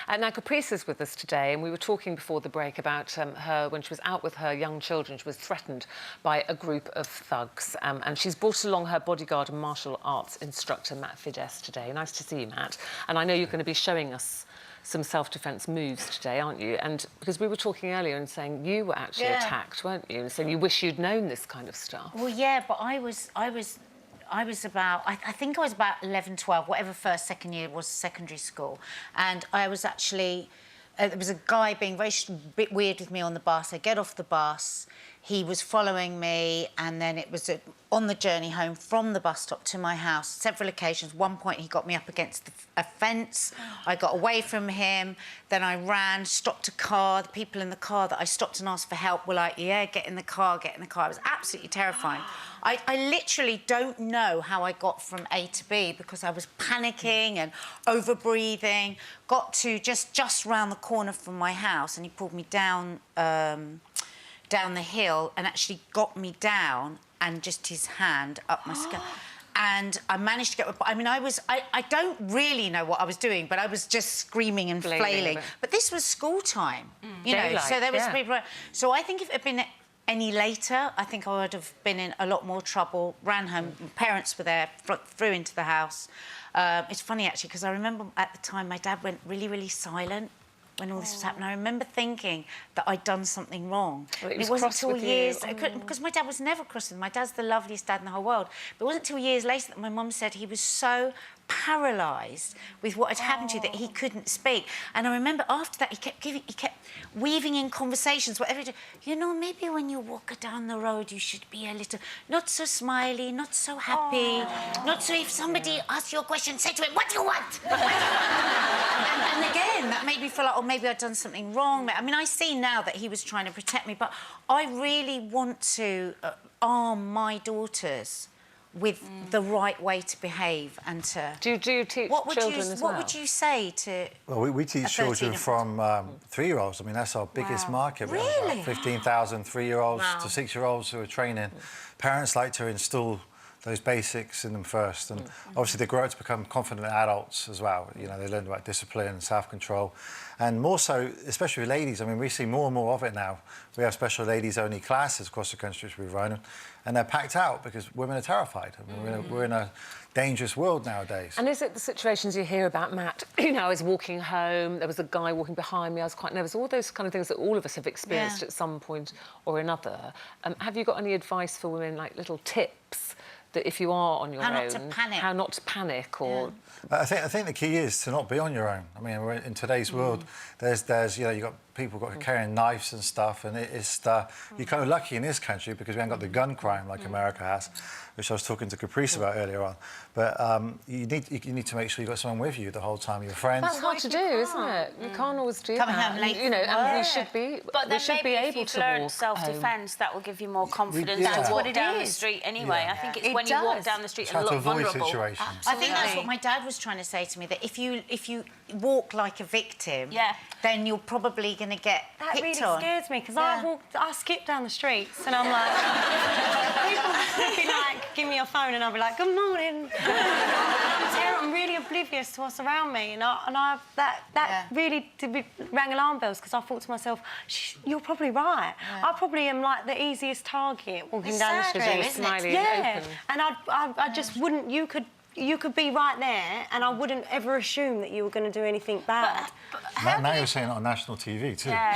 Now, Caprice is with us today, and we were talking before the break about her, when she was out with her young children, she was threatened by a group of thugs. And she's brought along her bodyguard and martial arts instructor, Matt Fidesz, today. Nice to see you, Matt. And I know you're going to be showing us some self-defence moves today, aren't you? And because we were talking earlier and saying you were actually attacked, weren't you? And saying you wish you'd known this kind of stuff. Well, yeah, but I was about, I think I was about 11, 12, whatever first, second year was secondary school. And I was actually, there was a guy being very bit weird with me on the bus. I get off the bus, he was following me, and then it was on the journey home from the bus stop to my house, several occasions. One point he got me up against a fence. I got away from him. Then I ran, stopped a car. The people in the car that I stopped and asked for help were like, yeah, get in the car, get in the car. It was absolutely terrifying. I literally don't know how I got from A to B because I was panicking and over-breathing. Got to just round the corner from my house, and he pulled me down down the hill and actually got me down, and just his hand up my skirt. And I managed to get... I mean, I don't really know what I was doing, but I was just screaming and flailing. But this was school time, you know, so there was people... So I think if it had been any later, I think I would have been in a lot more trouble, ran home, my parents were there, threw into the house. It's funny, actually, because I remember at the time my dad went really, really silent when all this was happening. I remember thinking that I'd done something wrong. Well, it wasn't until years... Because my dad was never cross with me. My dad's the loveliest dad in the whole world. But it wasn't until years later that my mum said he was so paralysed with what had happened to you that he couldn't speak. And I remember after that he kept weaving in conversations, whatever. You know, maybe when you walk down the road you should be a little not so smiley, not so happy, not so... If somebody asks you a question, say to him, "What do you want?" and again, that made me feel like, oh, maybe I'd done something wrong. I mean, I see now that he was trying to protect me, but I really want to arm my daughters with the right way to behave and to... Do you teach children as well? What would you say to... Well, we teach children from 3-year-olds. I mean, that's our biggest market. Really? Like 15,000 3-year-olds to 6-year-olds who are training. Parents like to install those basics in them first, and obviously they grow up to become confident adults as well. You know, they learn about discipline, self-control, and more so, especially with ladies. I mean, we see more and more of it now. We have special ladies-only classes across the country which we run, and they're packed out because women are terrified. I mean, we're in a dangerous world nowadays. And is it the situations you hear about, Matt? You know, I was walking home, there was a guy walking behind me, I was quite nervous. All those kind of things that all of us have experienced at some point or another. Have you got any advice for women, like little tips that if you are on your own, how not to panic, or... I think the key is to not be on your own. I mean, we're in today's world, there's you know, you've got people carrying knives and stuff, and you're kind of lucky in this country because we haven't got the gun crime like America has, which I was talking to Caprice about earlier on. But you need to make sure you've got someone with you the whole time, your friends. That's hard to do, isn't it? You can't always do Coming that. home late, you know, and we should be. But then maybe able if you've to learned walk self-defence, that will give you more confidence That's to walk down the street anyway. I think it's when you walk down the street and look vulnerable. Situations. I think that's what my dad was trying to say to me, that if you walk like a victim, then you're probably going to get picked on. That really scares me, because I skip down the streets and I'm like... people will be like, give me your phone, and I'll be like, good morning. I'm really oblivious to what's around me, and that really rang alarm bells, because I thought to myself, you're probably right. I probably am like the easiest target walking down the street. Smiling, open. And I just wouldn't... You could be right there, and I wouldn't ever assume that you were going to do anything bad. Now you're saying it on national TV too. Yeah.